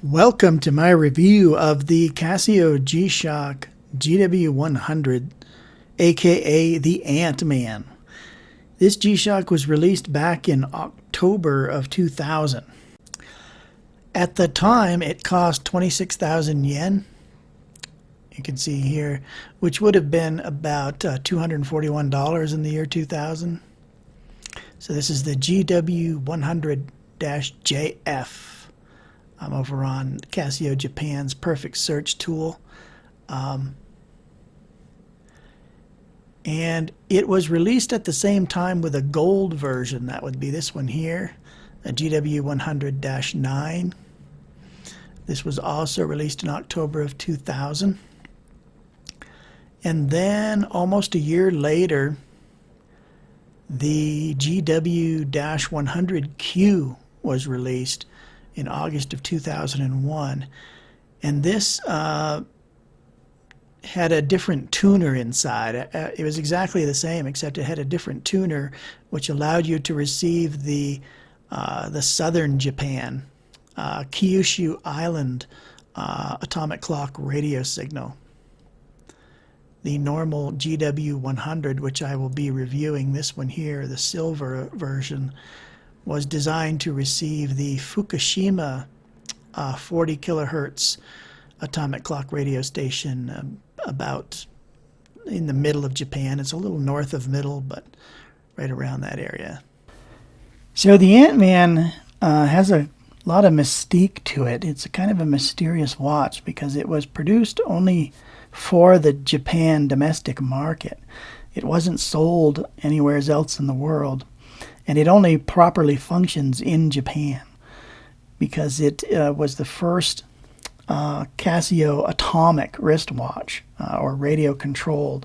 Welcome to my review of the CASIO G-Shock GW-100, aka the Antman. This G-Shock was released back in October of 2000. At the time, it cost 26,000 yen. You can see here, which would have been about $241 in the year 2000. So this is the GW-100-JF. I'm over on CASIO Japan's Perfect Search tool. And it was released at the same time with a gold version. That would be this one here, a GW-100-9. This was also released in October of 2000. And then almost a year later, the GW-100Q was released in August of 2001. And this had a different tuner inside. It was exactly the same, except it had a different tuner, which allowed you to receive the southern Japan, Kyushu Island atomic clock radio signal. The normal GW-100, which I will be reviewing, this one here, the silver version, was designed to receive the Fukushima 40 kilohertz atomic clock radio station about in the middle of Japan. It's a little north of middle, but right around that area. So the Antman has a lot of mystique to it. It's a kind of a mysterious watch because it was produced only for the Japan domestic market. It wasn't sold anywhere else in the world. And it only properly functions in Japan because it was the first CASIO atomic wristwatch or radio controlled.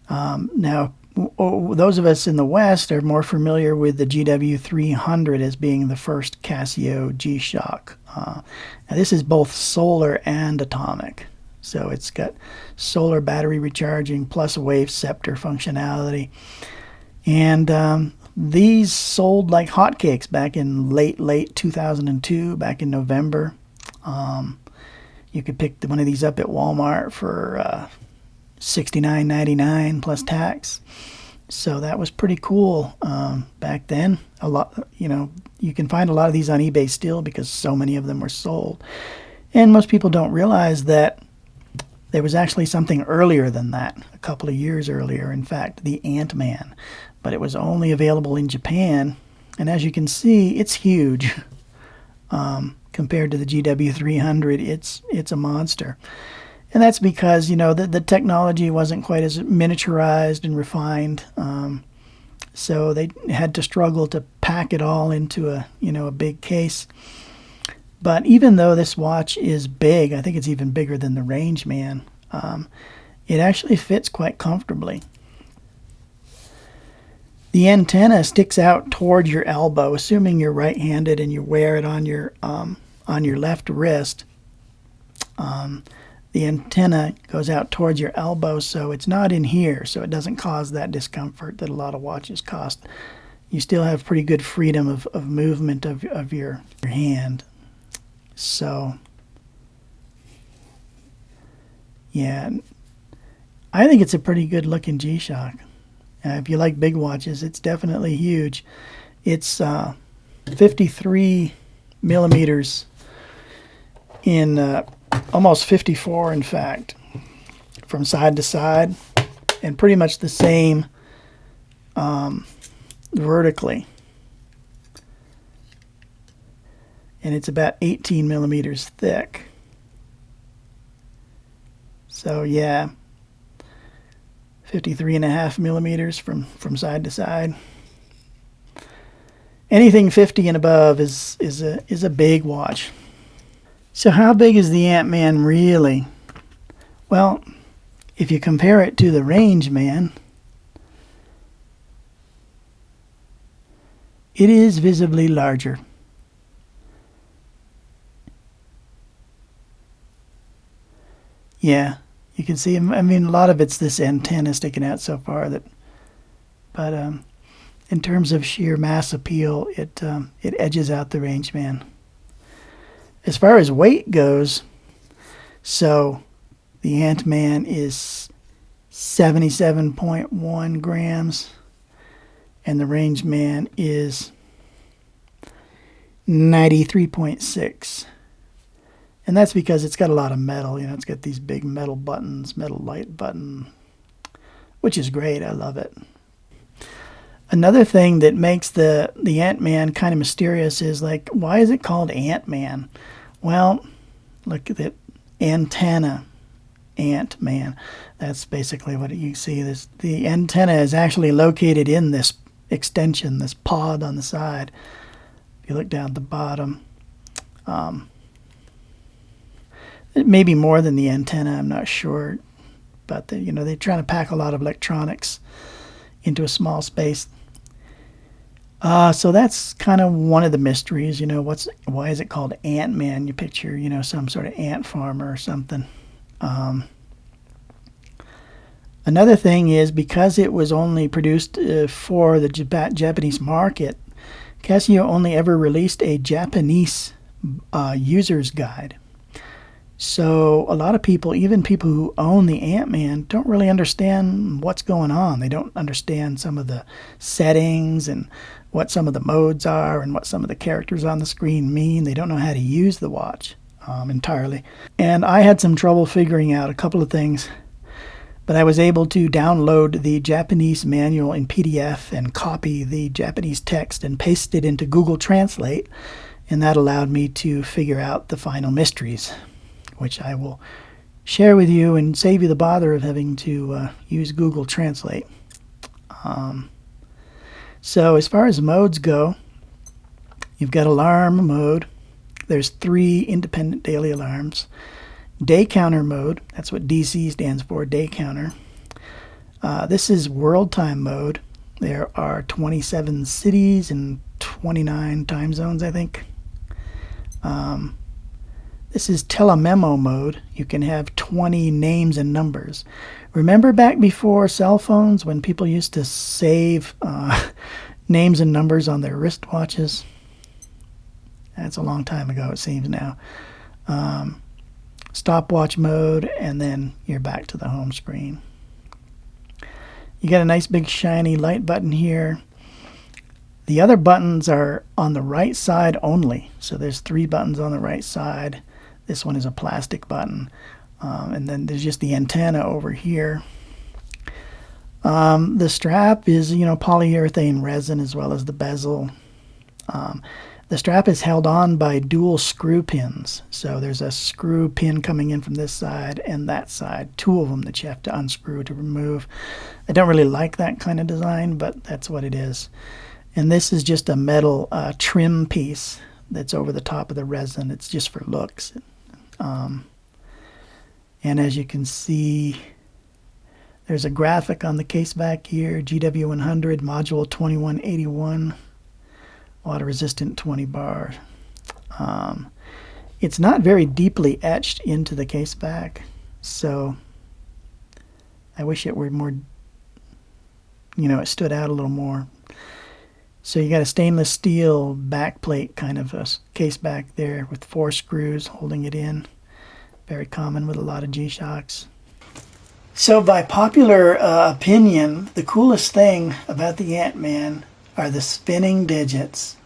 Now, those of us in the West are more familiar with the GW-100 as being the first CASIO G-Shock. Now this is both solar and atomic. So it's got solar battery recharging plus wave scepter functionality. And these sold like hotcakes back in late 2002, back in November. You could pick one of these up at Walmart for $69.99 plus tax. So that was pretty cool back then. A lot, you can find a lot of these on eBay still because so many of them were sold. And most people don't realize that there was actually something earlier than that, a couple of years earlier, in fact, the Antman. But it was only available in Japan, and as you can see, it's huge. Compared to the GW-300, it's a monster. And that's because, the technology wasn't quite as miniaturized and refined, so they had to struggle to pack it all into a big case. But even though this watch is big, I think it's even bigger than the Rangeman, it actually fits quite comfortably. The antenna sticks out toward your elbow, assuming you're right-handed and you wear it on your left wrist. The antenna goes out towards your elbow, so it's not in here, so it doesn't cause that discomfort that a lot of watches cost. You still have pretty good freedom of movement of your hand. So, yeah, I think it's a pretty good-looking G-Shock. If you like big watches, it's definitely huge. It's 53 millimeters in almost 54, in fact, from side to side, and pretty much the same vertically. And it's about 18 millimeters thick. So yeah, 53.5 millimeters from side to side. Anything 50 and above is a big watch. So how big is the Antman really? Well, if you compare it to the Rangeman, it is visibly larger. Yeah, you can see, a lot of it's this antenna sticking out so far but in terms of sheer mass appeal, it edges out the Rangeman. As far as weight goes, so the Antman is 77.1 grams, and the Rangeman is 93.6. And that's because it's got a lot of metal. You know, it's got these big metal buttons, metal light button, which is great. I love it. Another thing that makes the Antman kind of mysterious is, like, why is it called Antman? Well, look at it. Antenna. Antman. That's basically what you see. The antenna is actually located in this extension, this pod on the side. If you look down at the bottom, it may be more than the antenna, I'm not sure. But they're trying to pack a lot of electronics into a small space. So that's kind of one of the mysteries. Why is it called Antman? You picture, some sort of ant farmer or something. Another thing is, because it was only produced for the Japanese market, CASIO only ever released a Japanese user's guide. So a lot of people, even people who own the Antman, don't really understand what's going on. They don't understand some of the settings and what some of the modes are and what some of the characters on the screen mean. They don't know how to use the watch entirely. And I had some trouble figuring out a couple of things, but I was able to download the Japanese manual in PDF and copy the Japanese text and paste it into Google Translate, and that allowed me to figure out the final mysteries, which I will share with you and save you the bother of having to use Google Translate. So as far as modes go, you've got alarm mode. There's 3 independent daily alarms. Day counter mode, that's what DC stands for, day counter. This is world time mode. There are 27 cities and 29 time zones, I think. This is Telememo mode. You can have 20 names and numbers. Remember back before cell phones when people used to save names and numbers on their wristwatches? That's a long time ago, it seems now. Stopwatch mode, and then you're back to the home screen. You got a nice big shiny light button here. The other buttons are on the right side only. So there's 3 buttons on the right side. This one is a plastic button. And then there's just the antenna over here. The strap is, polyurethane resin, as well as the bezel. The strap is held on by dual screw pins. So there's a screw pin coming in from this side and that side. 2 of them that you have to unscrew to remove. I don't really like that kind of design, but that's what it is. And this is just a metal trim piece that's over the top of the resin. It's just for looks. And as you can see, there's a graphic on the case back here, GW-100, module 2181, water resistant 20 bar. It's not very deeply etched into the case back, so I wish it were more, it stood out a little more. So you got a stainless steel back plate, kind of a case back there with 4 screws holding it in. Very common with a lot of G-Shocks. So by popular opinion, the coolest thing about the Antman are the spinning digits.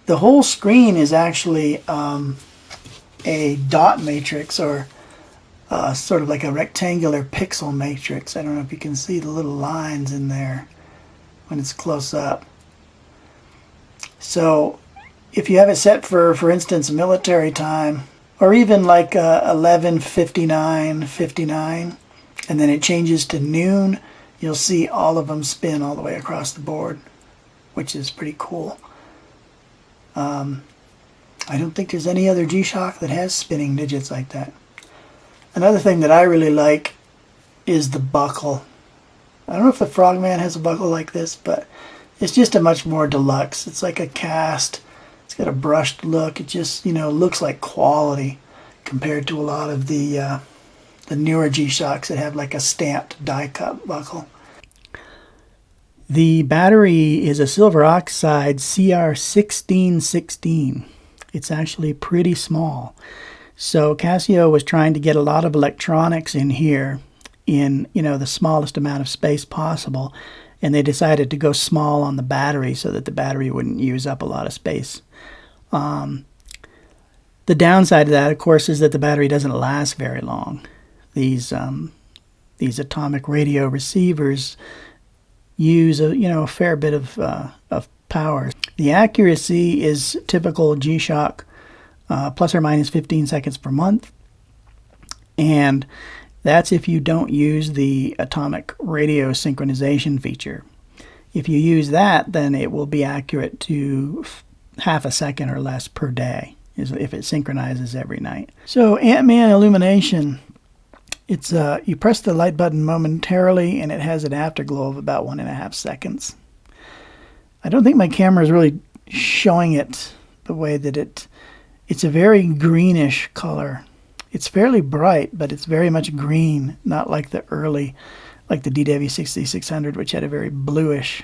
The whole screen is actually a dot matrix, or sort of like a rectangular pixel matrix. I don't know if you can see the little lines in there when it's close up. So if you have it set for instance, military time, or even like 11:59:59, and then it changes to noon, you'll see all of them spin all the way across the board, which is pretty cool. I don't think there's any other G-Shock that has spinning digits like that. Another thing that I really like is the buckle. I don't know if the Frogman has a buckle like this, but it's just a much more deluxe. It's like a cast. It's got a brushed look. It just, looks like quality compared to a lot of the newer G-Shocks that have like a stamped die-cut buckle. The battery is a silver oxide CR1616. It's actually pretty small. So Casio was trying to get a lot of electronics in here in, the smallest amount of space possible, and they decided to go small on the battery so that the battery wouldn't use up a lot of space. The downside of that, of course, is that the battery doesn't last very long. These atomic radio receivers use a fair bit of power. The accuracy is typical G-Shock, plus or minus 15 seconds per month, and that's if you don't use the atomic radio synchronization feature. If you use that, then it will be accurate to half a second or less per day, if it synchronizes every night. So Antman illumination, it's you press the light button momentarily and it has an afterglow of about 1.5 seconds. I don't think my camera is really showing it the way that it's a very greenish color. It's fairly bright, but it's very much green, not like the GW-100, which had a very bluish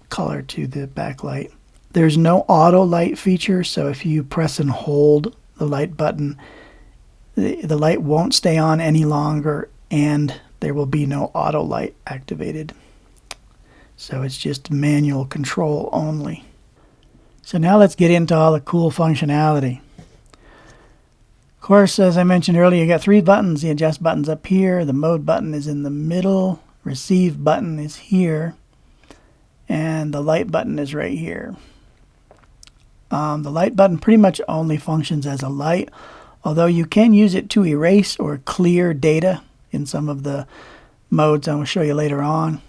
color to the backlight. There's no auto light feature, so if you press and hold the light button, the light won't stay on any longer, and there will be no auto light activated. So it's just manual control only. So now let's get into all the cool functionality. Of course, as I mentioned earlier, you got 3 buttons. The adjust button's up here, the mode button is in the middle, receive button is here, and the light button is right here. The light button pretty much only functions as a light, although you can use it to erase or clear data in some of the modes I will show you later on.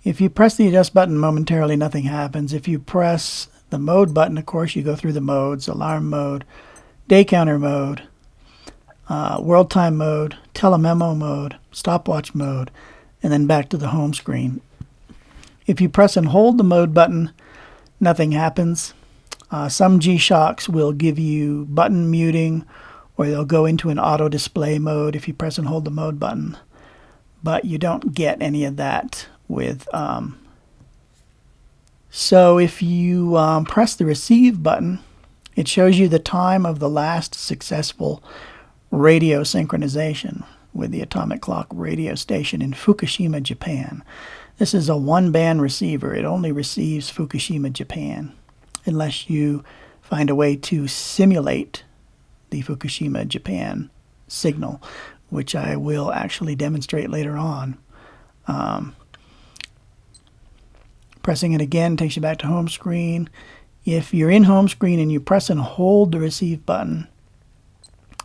If you press the adjust button momentarily, nothing happens. If you press the mode button, of course, you go through the modes: alarm mode, day counter mode, world time mode, telememo mode, stopwatch mode, and then back to the home screen. If you press and hold the mode button, nothing happens. Some G-Shocks will give you button muting, or they'll go into an auto display mode if you press and hold the mode button. But you don't get any of that with so if you press the receive button, it shows you the time of the last successful radio synchronization with the atomic clock radio station in Fukushima, Japan. This is a 1-band receiver. It only receives Fukushima, Japan, unless you find a way to simulate the Fukushima, Japan signal, which I will actually demonstrate later on. Pressing it again takes you back to home screen. If you're in home screen and you press and hold the receive button,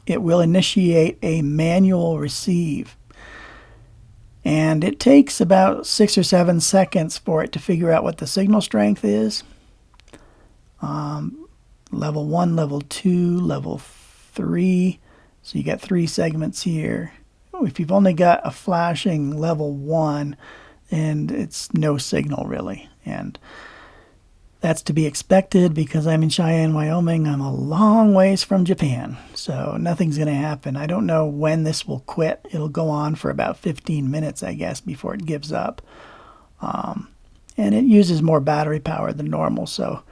it will initiate a manual receive. And it takes about 6 or 7 seconds for it to figure out what the signal strength is. Level 1, level 2, level 3. So you got 3 segments here. If you've only got a flashing level 1, and it's no signal really. And that's to be expected because I'm in Cheyenne, Wyoming. I'm a long ways from Japan, so nothing's going to happen. I don't know when this will quit. It'll go on for about 15 minutes, I guess, before it gives up. And it uses more battery power than normal, so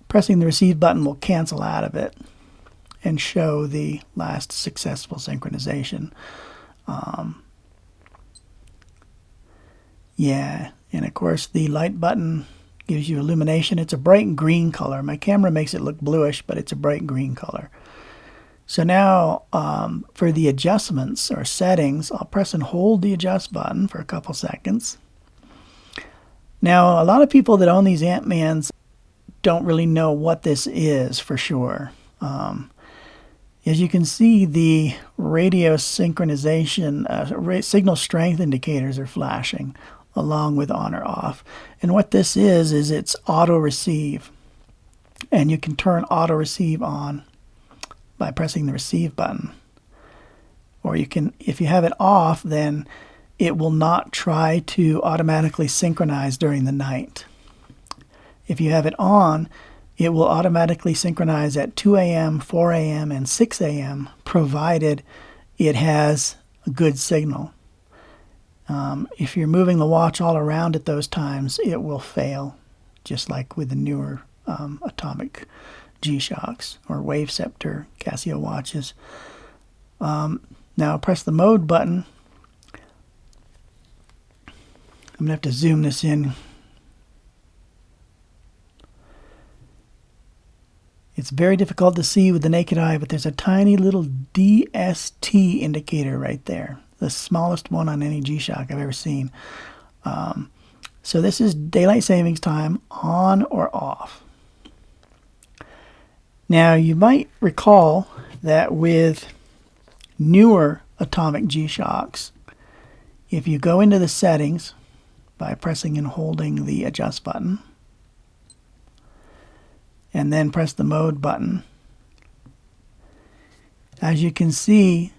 pressing the receive button will cancel out of it and show the last successful synchronization. Yeah, and of course the light button gives you illumination. It's a bright green color. My camera makes it look bluish, but it's a bright green color. So now for the adjustments or settings, I'll press and hold the adjust button for a couple seconds. Now, a lot of people that own these Antmans don't really know what this is for sure. As you can see, the radio synchronization signal strength indicators are flashing along with on or off. And what this is it's auto receive. And you can turn auto receive on by pressing the receive button. Or you can, if you have it off, then it will not try to automatically synchronize during the night. If you have it on, it will automatically synchronize at 2 a.m., 4 a.m., and 6 a.m., provided it has a good signal. If you're moving the watch all around at those times, it will fail, just like with the newer atomic G-Shocks or wave scepter CASIO watches. Now press the mode button. I'm going to have to zoom this in. It's very difficult to see with the naked eye, but there's a tiny little DST indicator right there. The smallest one on any G-Shock I've ever seen. So this is daylight savings time on or off. Now you might recall that with newer atomic G-Shocks, if you go into the settings by pressing and holding the adjust button, and then press the mode button, as you can see,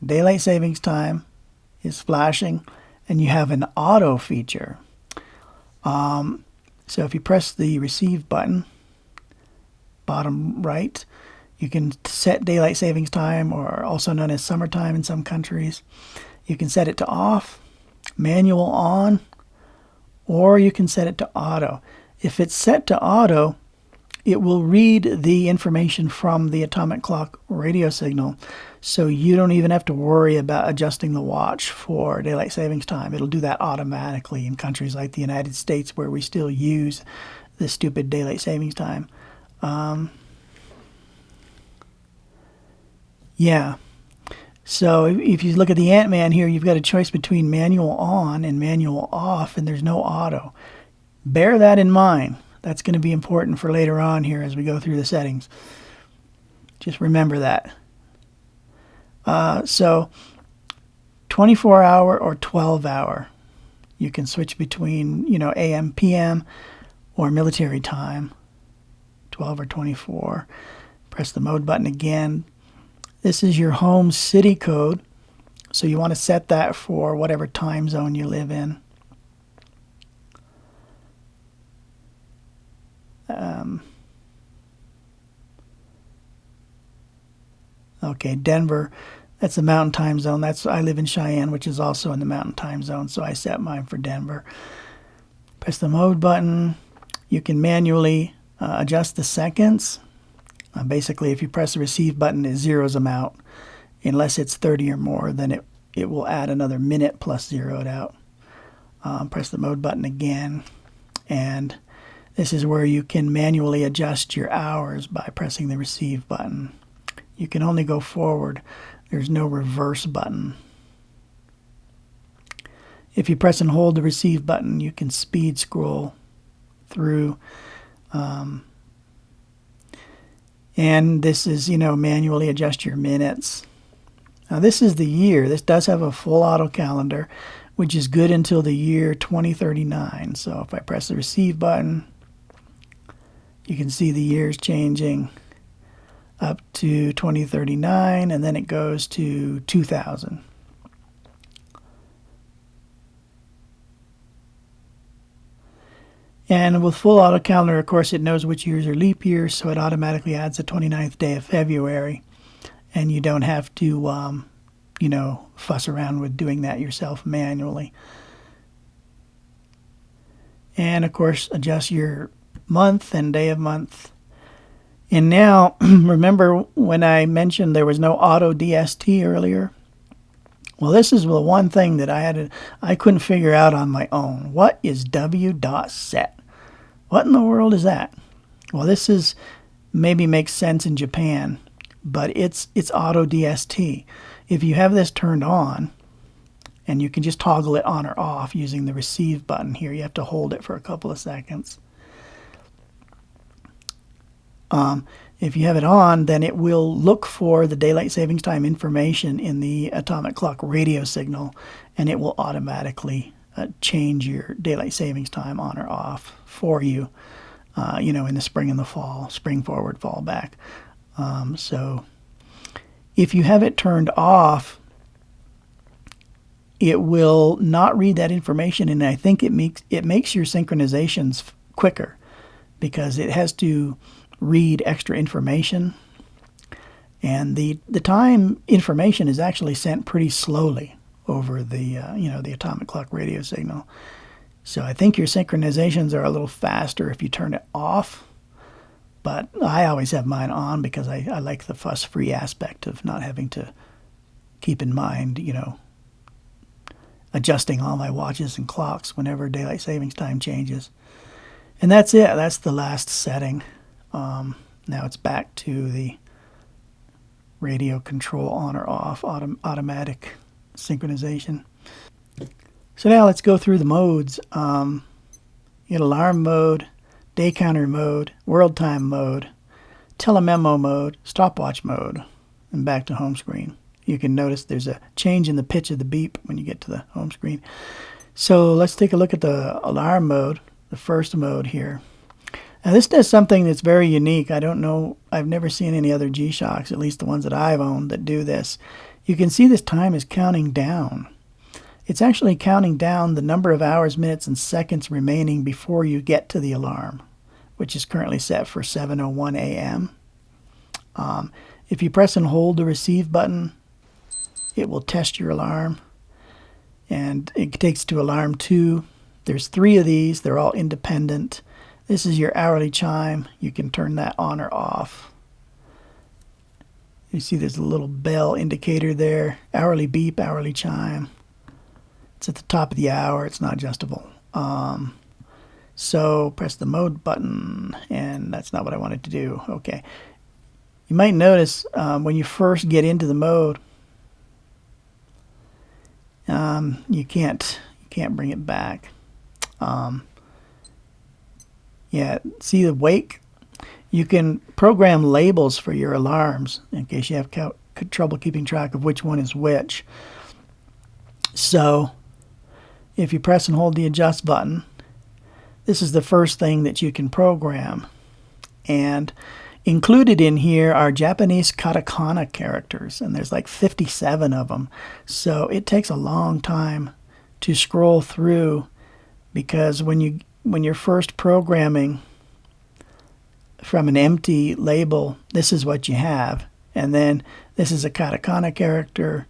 daylight savings time is flashing, and you have an auto feature. So if you press the receive button, bottom right, you can set daylight savings time, or also known as summertime in some countries. You can set it to off, manual on, or you can set it to auto. If it's set to auto, it will read the information from the atomic clock radio signal, so you don't even have to worry about adjusting the watch for daylight savings time. It'll do that automatically in countries like the United States, where we still use the stupid daylight savings time. Yeah. So if you look at the Antman here, you've got a choice between manual on and manual off, and there's no auto. Bear that in mind. That's going to be important for later on here as we go through the settings. Just remember that. So 24-hour or 12-hour. You can switch between, AM, PM, or military time, 12 or 24. Press the mode button again. This is your home city code, so you want to set that for whatever time zone you live in. Okay, Denver, that's the mountain time zone. I live in Cheyenne, which is also in the mountain time zone, so I set mine for Denver. Press the mode button. You can manually adjust the seconds. Basically, if you press the receive button, it zeroes them out. Unless it's 30 or more, then it will add another minute plus zero it out. Press the mode button again, and this is where you can manually adjust your hours by pressing the receive button. You can only go forward. There's no reverse button. If you press and hold the receive button, you can speed scroll through. And this is, manually adjust your minutes. Now this is the year. This does have a full auto calendar, which is good until the year 2039. So if I press the receive button, you can see the years changing up to 2039, and then it goes to 2000. And with full auto calendar, of course, it knows which years are leap years, so it automatically adds the 29th day of February, and you don't have to, fuss around with doing that yourself manually. And of course, adjust your month and day of month. And now, remember when I mentioned there was no auto DST earlier? Well, this is the one thing that I couldn't figure out on my own. What is W.set? What in the world is that? Well, this is maybe makes sense in Japan, but it's auto DST. If you have this turned on, and you can just toggle it on or off using the receive button here. You have to hold it for a couple of seconds. If you have it on, then it will look for the daylight savings time information in the atomic clock radio signal, and it will automatically change your daylight savings time on or off for you, in the spring and the fall, spring forward, fall back. So if you have it turned off, it will not read that information, and I think it makes your synchronizations quicker because it has to read extra information, and the time information is actually sent pretty slowly over the the atomic clock radio signal. So I think your synchronizations are a little faster if you turn it off. But I always have mine on because I like the fuss-free aspect of not having to keep in mind, adjusting all my watches and clocks whenever daylight savings time changes. And that's it. That's the last setting. Now it's back to the radio control on or off, automatic synchronization. So now let's go through the modes. You get alarm mode, day counter mode, world time mode, telememo mode, stopwatch mode, and back to home screen. You can notice there's a change in the pitch of the beep when you get to the home screen. So let's take a look at the alarm mode, the first mode here. Now this does something that's very unique. I don't know, I've never seen any other G-Shocks, at least the ones that I've owned, that do this. You can see this time is counting down. It's actually counting down the number of hours, minutes, and seconds remaining before you get to the alarm, which is currently set for 7:01 a.m. If you press and hold the receive button, it will test your alarm, and it takes to alarm 2. There's 3 of these. They're all independent. This is your hourly chime. You can turn that on or off. You see there's a little bell indicator there. Hourly beep, hourly chime. It's at the top of the hour. It's not adjustable. So press the mode button, and that's not what I wanted to do. Okay. You might notice when you first get into the mode, you can't bring it back. Yeah, see the wake? You can program labels for your alarms in case you have trouble keeping track of which one is which. So if you press and hold the adjust button, this is the first thing that you can program. And included in here are Japanese katakana characters, and there's like 57 of them. So it takes a long time to scroll through, because when you're first programming from an empty label, this is what you have. And then this is a katakana character,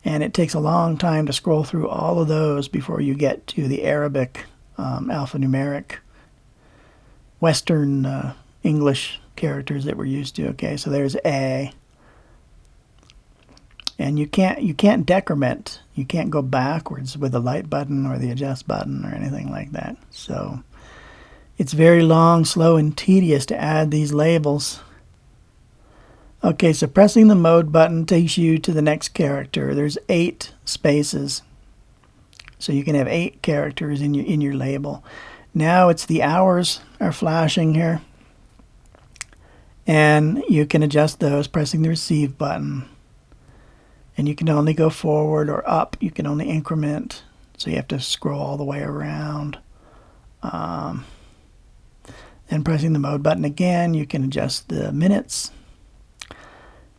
and it takes a long time to scroll through all of those before you get to the Arabic alphanumeric Western English characters that we're used to. Okay, so there's A. And you can't decrement. You can't go backwards with the light button or the adjust button or anything like that. So it's very long, slow, and tedious to add these labels. Okay, so pressing the mode button takes you to the next character. There's 8 spaces. So you can have 8 characters in your label. Now it's the hours are flashing here. And you can adjust those pressing the receive button. And you can only go forward or up. You can only increment. So you have to scroll all the way around. Then pressing the mode button again, you can adjust the minutes.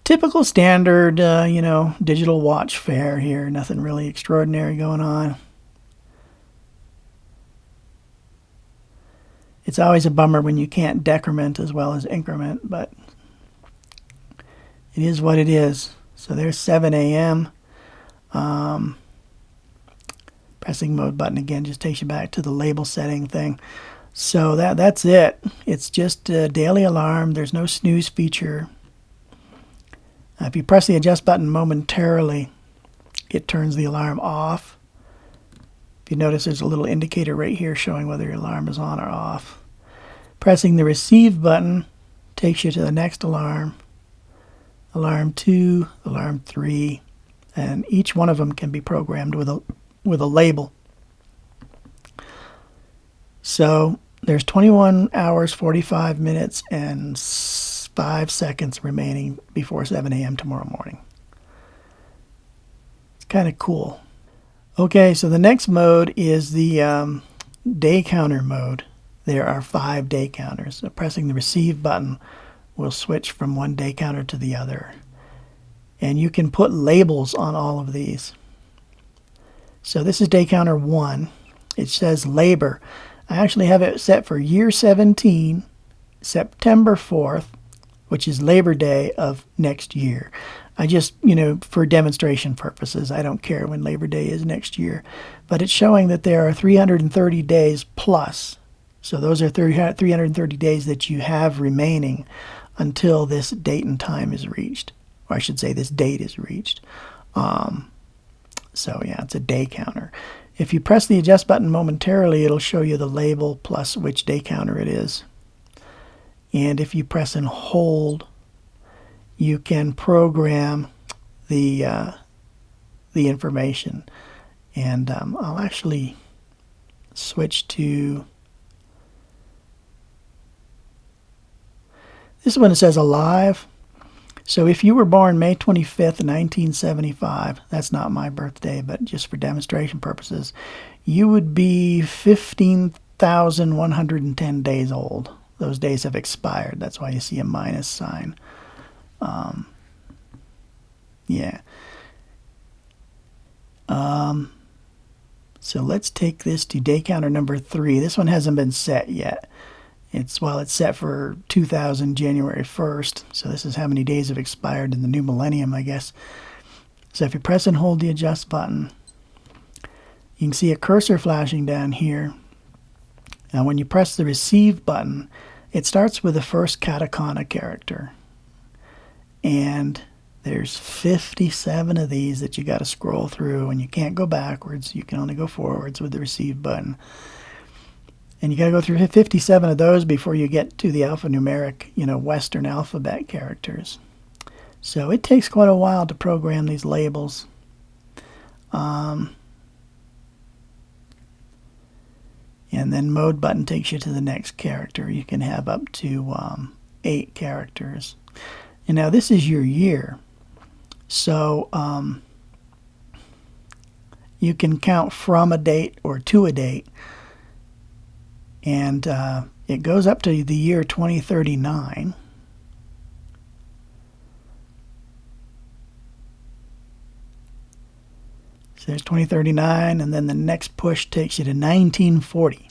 Typical standard, digital watch fare here. Nothing really extraordinary going on. It's always a bummer when you can't decrement as well as increment, but it is what it is. So there's 7 a.m. Pressing mode button again just takes you back to the label setting thing. So that's it. It's just a daily alarm. There's no snooze feature. If you press the adjust button momentarily, it turns the alarm off. If you notice, there's a little indicator right here showing whether your alarm is on or off. Pressing the receive button takes you to the next alarm. Alarm 2, alarm 3, and each one of them can be programmed with a label. So there's 21 hours, 45 minutes, and 5 seconds remaining before 7 a.m. tomorrow morning. It's kind of cool. Okay, so the next mode is the day counter mode. There are 5 day counters. So pressing the receive button will switch from one day counter to the other. And you can put labels on all of these. So this is day counter 1. It says labor. I actually have it set for year 17, September 4th, which is Labor Day of next year. I just, for demonstration purposes, I don't care when Labor Day is next year. But it's showing that there are 330 days plus So those are 330 days that you have remaining until this date and time is reached. Or I should say this date is reached. So yeah, it's a day counter. If you press the adjust button momentarily, it'll show you the label plus which day counter it is. And if you press and hold, you can program the information. And I'll actually switch to this one. It says alive. So if you were born May 25th, 1975, that's not my birthday, but just for demonstration purposes, you would be 15,110 days old. Those days have expired. That's why you see a minus sign. Yeah. So let's take this to day counter number 3. This one hasn't been set yet. It's set for 2000 January 1st. So this is how many days have expired in the new millennium, I guess. So if you press and hold the adjust button, you can see a cursor flashing down here. Now when you press the receive button, it starts with the first katakana character. And there's 57 of these that you got to scroll through, and you can't go backwards. You can only go forwards with the receive button. And you got to go through 57 of those before you get to the alphanumeric, Western alphabet characters. So it takes quite a while to program these labels. And then mode button takes you to the next character. You can have up to 8 characters. And now this is your year. So you can count from a date or to a date. And it goes up to the year 2039. So there's 2039, and then the next push takes you to 1940.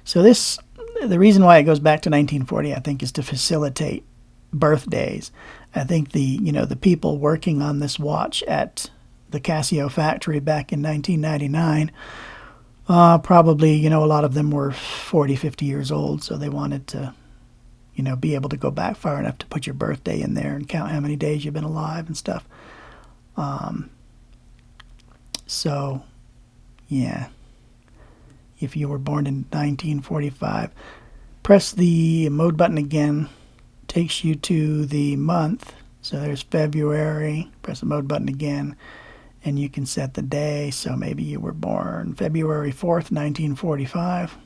So the reason why it goes back to 1940, I think, is to facilitate birthdays. I think the people working on this watch at the CASIO factory back in 1999, probably, a lot of them were 40, 50 years old, so they wanted to, be able to go back far enough to put your birthday in there and count how many days you've been alive and stuff. So, yeah, if you were born in 1945, press the mode button again, takes you to the month. So there's February, press the mode button again, and you can set the day. So maybe you were born February 4th, 1945.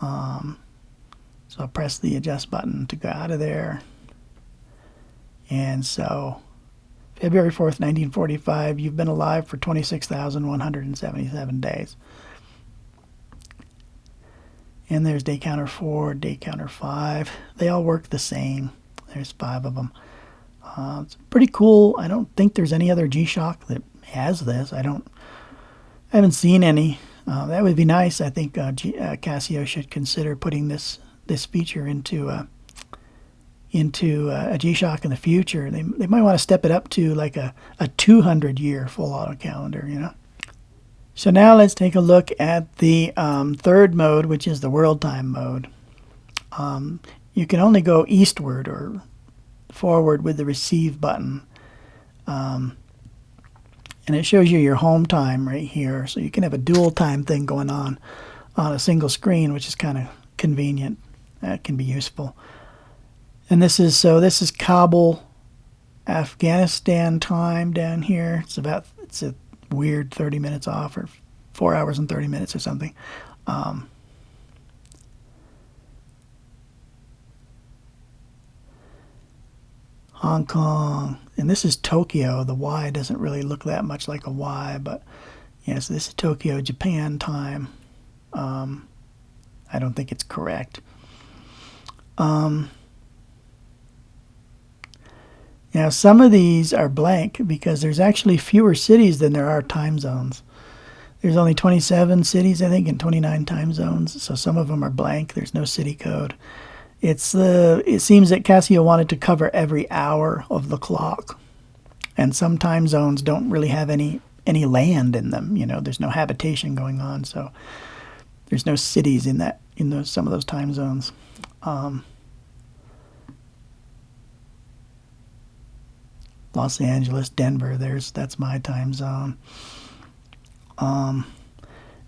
So I'll press the adjust button to go out of there. And so February 4th, 1945, you've been alive for 26,177 days. And there's day counter 4, day counter 5. They all work the same. There's 5 of them. It's pretty cool. I don't think there's any other G-Shock that has this. I haven't seen any. That would be nice. I think Casio should consider putting this feature into a G-Shock in the future. They might want to step it up to like a 200-year full auto calendar, So now let's take a look at the third mode, which is the world time mode. You can only go eastward or forward with the receive button. And it shows you your home time right here. So you can have a dual time thing going on a single screen, which is kind of convenient. That can be useful. And this is Kabul, Afghanistan time down here. It's a weird 30 minutes off, or 4 hours and 30 minutes or something. Hong Kong, and this is Tokyo. The Y doesn't really look that much like a Y, but yeah, so this is Tokyo, Japan time. I don't think it's correct. Now, some of these are blank because there's actually fewer cities than there are time zones. There's only 27 cities, I think, and 29 time zones, so some of them are blank. There's no city code. It seems that Casio wanted to cover every hour of the clock, and some time zones don't really have any land in them. There's no habitation going on, so There's no cities in some of those time zones. Los Angeles, Denver, that's my time zone. Now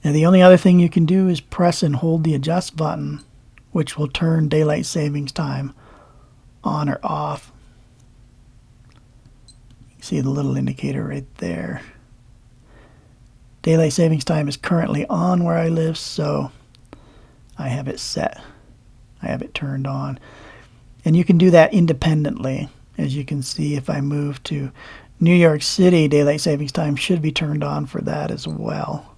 the only other thing you can do is press and hold the adjust button, which will turn daylight savings time on or off. You can see the little indicator right there. Daylight savings time is currently on where I live, so I have it set. I have it turned on. And you can do that independently. As you can see, if I move to New York City, daylight savings time should be turned on for that as well.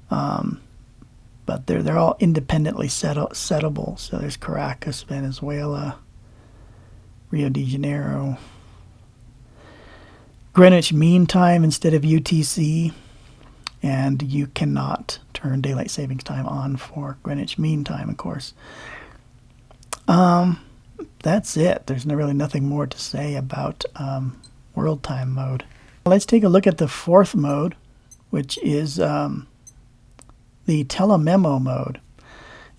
But they're all independently settable. So there's Caracas, Venezuela, Rio de Janeiro. Greenwich Mean Time instead of UTC. And you cannot turn daylight savings time on for Greenwich Mean Time, of course. That's it. There's really nothing more to say about world time mode. Let's take a look at the fourth mode, which is the Telememo mode.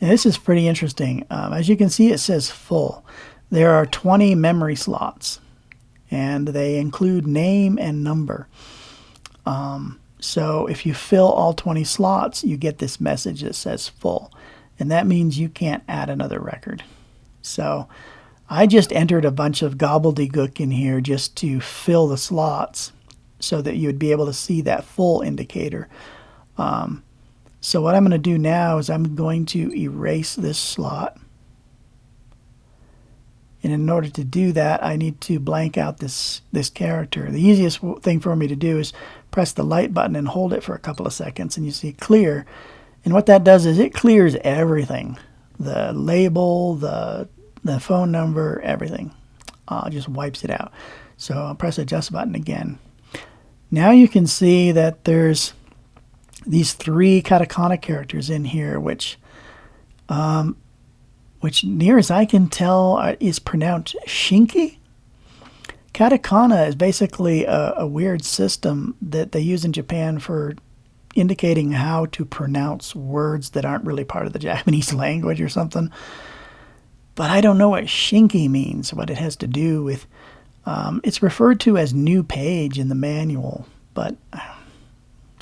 And this is pretty interesting. As you can see, it says full. There are 20 memory slots, and they include name and number. So if you fill all 20 slots, you get this message that says full. And that means you can't add another record. So I just entered a bunch of gobbledygook in here just to fill the slots so that you would be able to see that full indicator. So what I'm going to do now is I'm going to erase this slot. And in order to do that, I need to blank out this character. The easiest thing for me to do is press the light button and hold it for a couple of seconds, and you see clear. And what that does is it clears everything. The label, the phone number, everything. Just wipes it out. So I'll press the adjust button again. Now you can see that there's these 3 katakana characters in here, which near as I can tell is pronounced Shinki. Katakana is basically a weird system that they use in Japan for indicating how to pronounce words that aren't really part of the Japanese language or something. But I don't know what Shinki means, what it has to do with. It's referred to as new page in the manual, but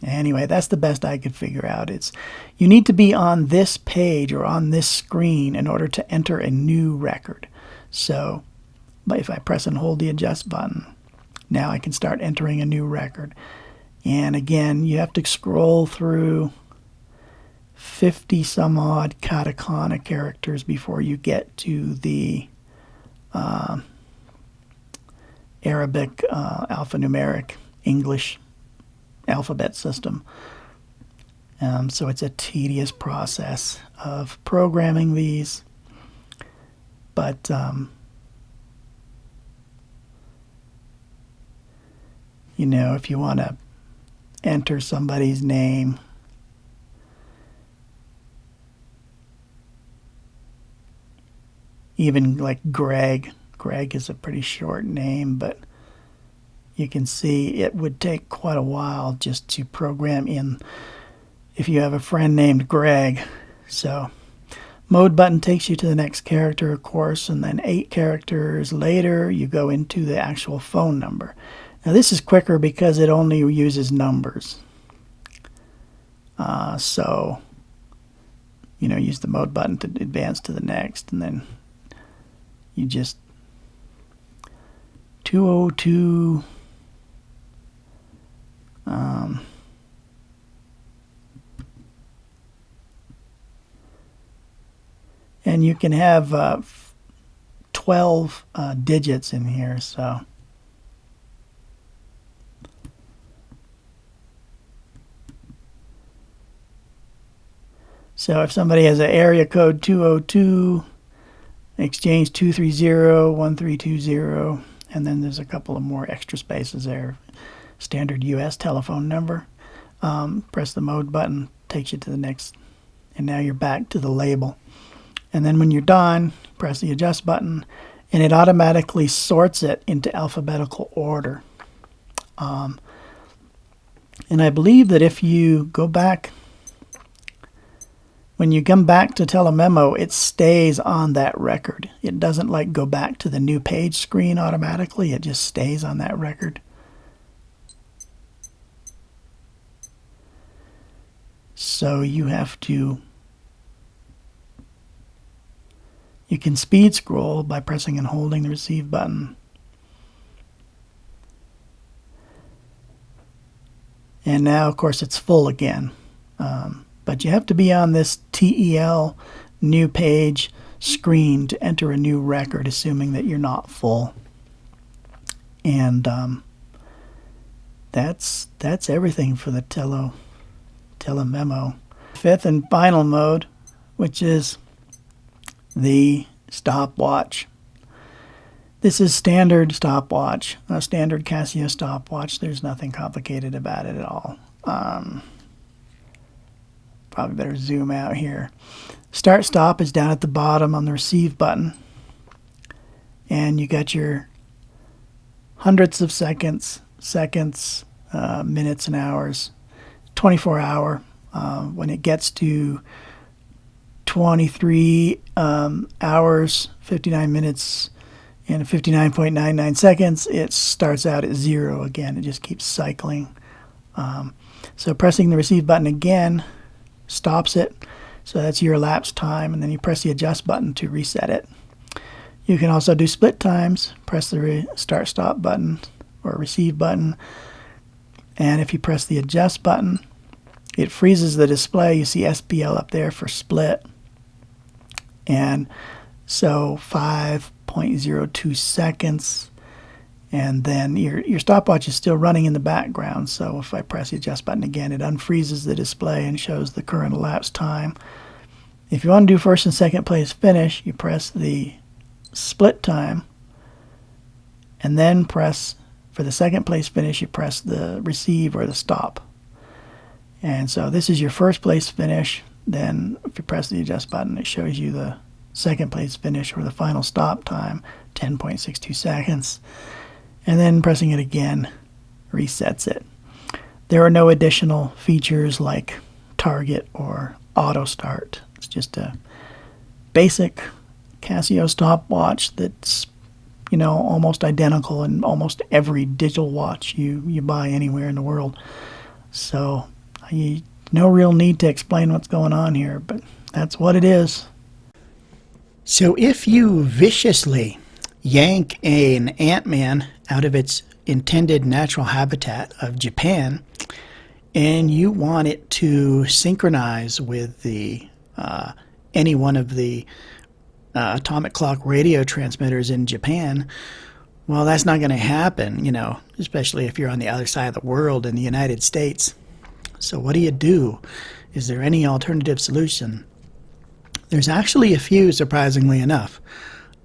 anyway, that's the best I could figure out. You need to be on this page or on this screen in order to enter a new record. So if I press and hold the adjust button, now I can start entering a new record. And again, you have to scroll through 50 some odd katakana characters before you get to the Arabic alphanumeric English alphabet system. So it's a tedious process of programming these, but if you want to enter somebody's name, even like Greg is a pretty short name, but you can see it would take quite a while just to program in if you have a friend named Greg. So mode button takes you to the next character, of course, and then 8 characters later you go into the actual phone number. Now this is quicker because it only uses numbers. So use the mode button to advance to the next, and then you just 202. And you can have 12 digits in here. So if somebody has an area code 202, exchange 230-1320, and then there's a couple of more extra spaces there. Standard U.S. telephone number. Press the mode button, takes you to the next, and now you're back to the label. And then when you're done, press the adjust button, and it automatically sorts it into alphabetical order. And I believe that if you go back When you come back to Telememo, it stays on that record. It doesn't like go back to the new page screen automatically. It just stays on that record. So you can speed scroll by pressing and holding the receive button. And now, of course, it's full again. But you have to be on this TEL new page screen to enter a new record, assuming that you're not full. And that's everything for the Telememo. Fifth and final mode, which is the stopwatch. This is standard stopwatch, a standard CASIO stopwatch. There's nothing complicated about it at all. Probably better zoom out here. Start stop is down at the bottom on the receive button. And you got your hundredths of seconds, minutes and hours, 24 hour. When it gets to 23 hours, 59 minutes, and 59.99 seconds, it starts out at 0 again. It just keeps cycling. So pressing the receive button again stops it. So that's your elapsed time, and then you press the adjust button to reset it. You can also do split times. Press the start stop button or receive button, and if you press the adjust button, it freezes the display. You see SPL up there for split, and so 5.02 seconds, and then your stopwatch is still running in the background. So if I press the adjust button again, it unfreezes the display and shows the current elapsed time. If you want to do first and second place finish, you press the split time, and then press for the second place finish, you press the receive or the stop. And so this is your first place finish. Then if you press the adjust button, it shows you the second place finish or the final stop time, 10.62 seconds. And then pressing it again resets it. There are no additional features like target or auto start. It's just a basic CASIO stopwatch that's, you know, almost identical in almost every digital watch you buy anywhere in the world. So no real need to explain what's going on here, but that's what it is. So if you viciously yank an Antman out of its intended natural habitat of Japan, and you want it to synchronize with the any one of the atomic clock radio transmitters in Japan, well, that's not going to happen, you know, especially if you're on the other side of the world in the United States. So what do? Is there any alternative solution? There's actually a few, surprisingly enough.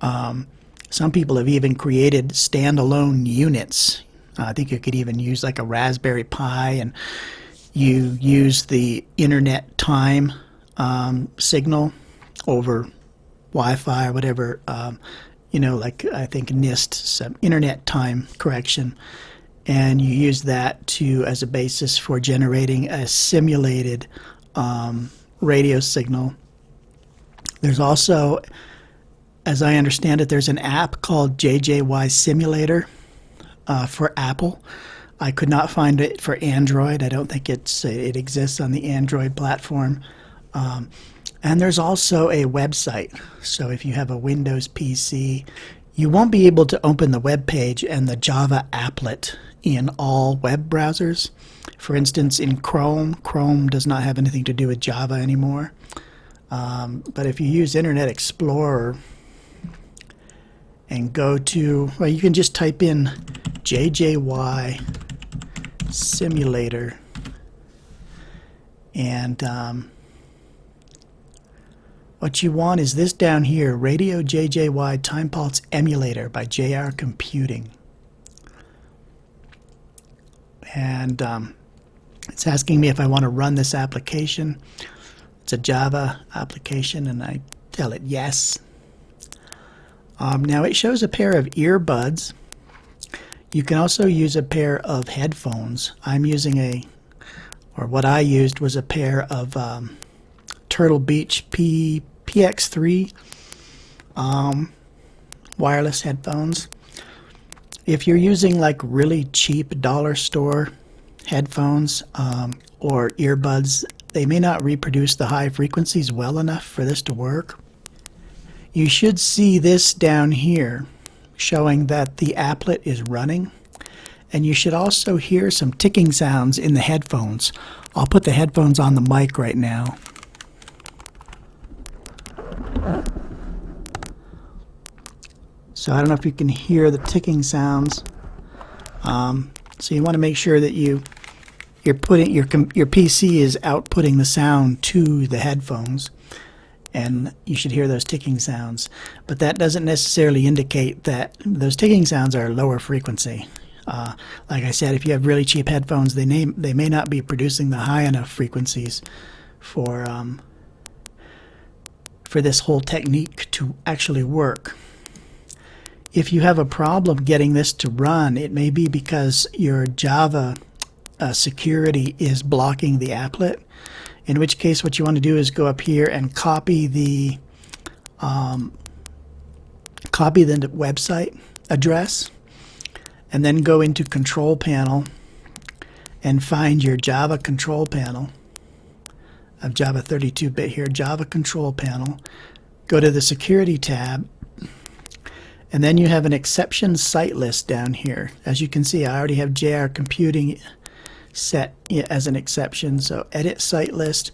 Some people have even created standalone units. I think you could even use like a Raspberry Pi, and you use the internet time signal over Wi-Fi or whatever, you know, like I think NIST, some internet time correction, and you use that as a basis for generating a simulated radio signal. There's also, as I understand it, there's an app called JJY Simulator for Apple. I could not find it for Android. I don't think it exists on the Android platform. And there's also a website. So if you have a Windows PC, you won't be able to open the web page and the Java applet in all web browsers. For instance, in Chrome does not have anything to do with Java anymore. But if you use Internet Explorer and go to, well, you can just type in JJY Simulator, and what you want is this down here, Radio JJY Time Pulse Emulator by JR Computing. And it's asking me if I want to run this application. It's a Java application, and I tell it yes. Now it shows a pair of earbuds. You can also use a pair of headphones. I'm using what I used was a pair of Turtle Beach PX3 wireless headphones. If you're using like really cheap dollar store headphones or earbuds, they may not reproduce the high frequencies well enough for this to work. You should see this down here showing that the applet is running, and you should also hear some ticking sounds in the headphones. I'll put the headphones on the mic right now. So I don't know if you can hear the ticking sounds. So you want to make sure that you're putting your PC is outputting the sound to the headphones, and you should hear those ticking sounds. But that doesn't necessarily indicate that those ticking sounds are lower frequency. Like I said, if you have really cheap headphones, they may not be producing the high enough frequencies for this whole technique to actually work. If you have a problem getting this to run, it may be because your Java security is blocking the applet, in which case what you want to do is go up here and copy the website address, and then go into Control Panel and find your Java Control Panel of Java 32-bit here, Java Control Panel. Go to the Security tab, and then you have an exception site list down here. As you can see, I already have JR Computing set as an exception. So edit site list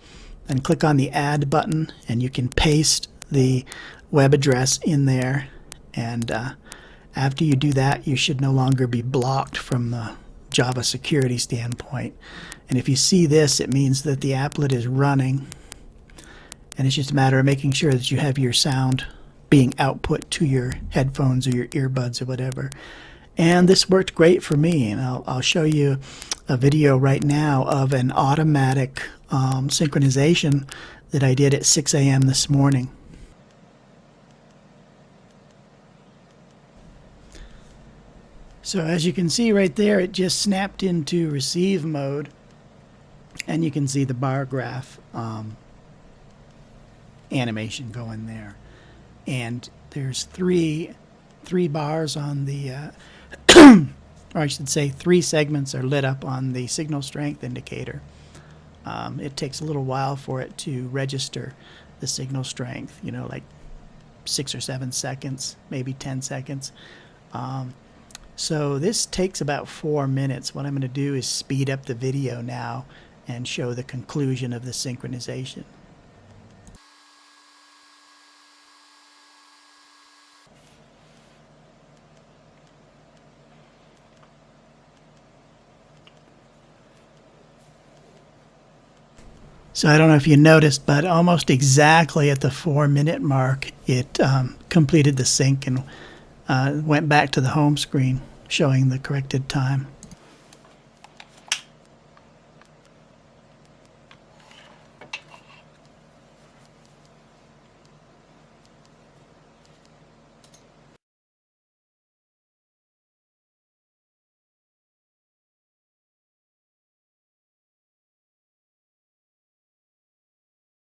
and click on the add button, and you can paste the web address in there. And after you do that, you should no longer be blocked from the Java security standpoint. And if you see this, it means that the applet is running, and it's just a matter of making sure that you have your sound being output to your headphones or your earbuds or whatever. And this worked great for me, and I'll show you a video right now of an automatic synchronization that I did at 6 a.m. this morning. So as you can see right there, it just snapped into receive mode, and you can see the bar graph animation going there. And there's three bars on the, or I should say 3 segments are lit up on the signal strength indicator. It takes a little while for it to register the signal strength, like 6 or 7 seconds, maybe 10 seconds. So this takes about 4 minutes. What I'm going to do is speed up the video now and show the conclusion of the synchronization. So I don't know if you noticed, but almost exactly at the 4-minute mark, it completed the sync and went back to the home screen, showing the corrected time.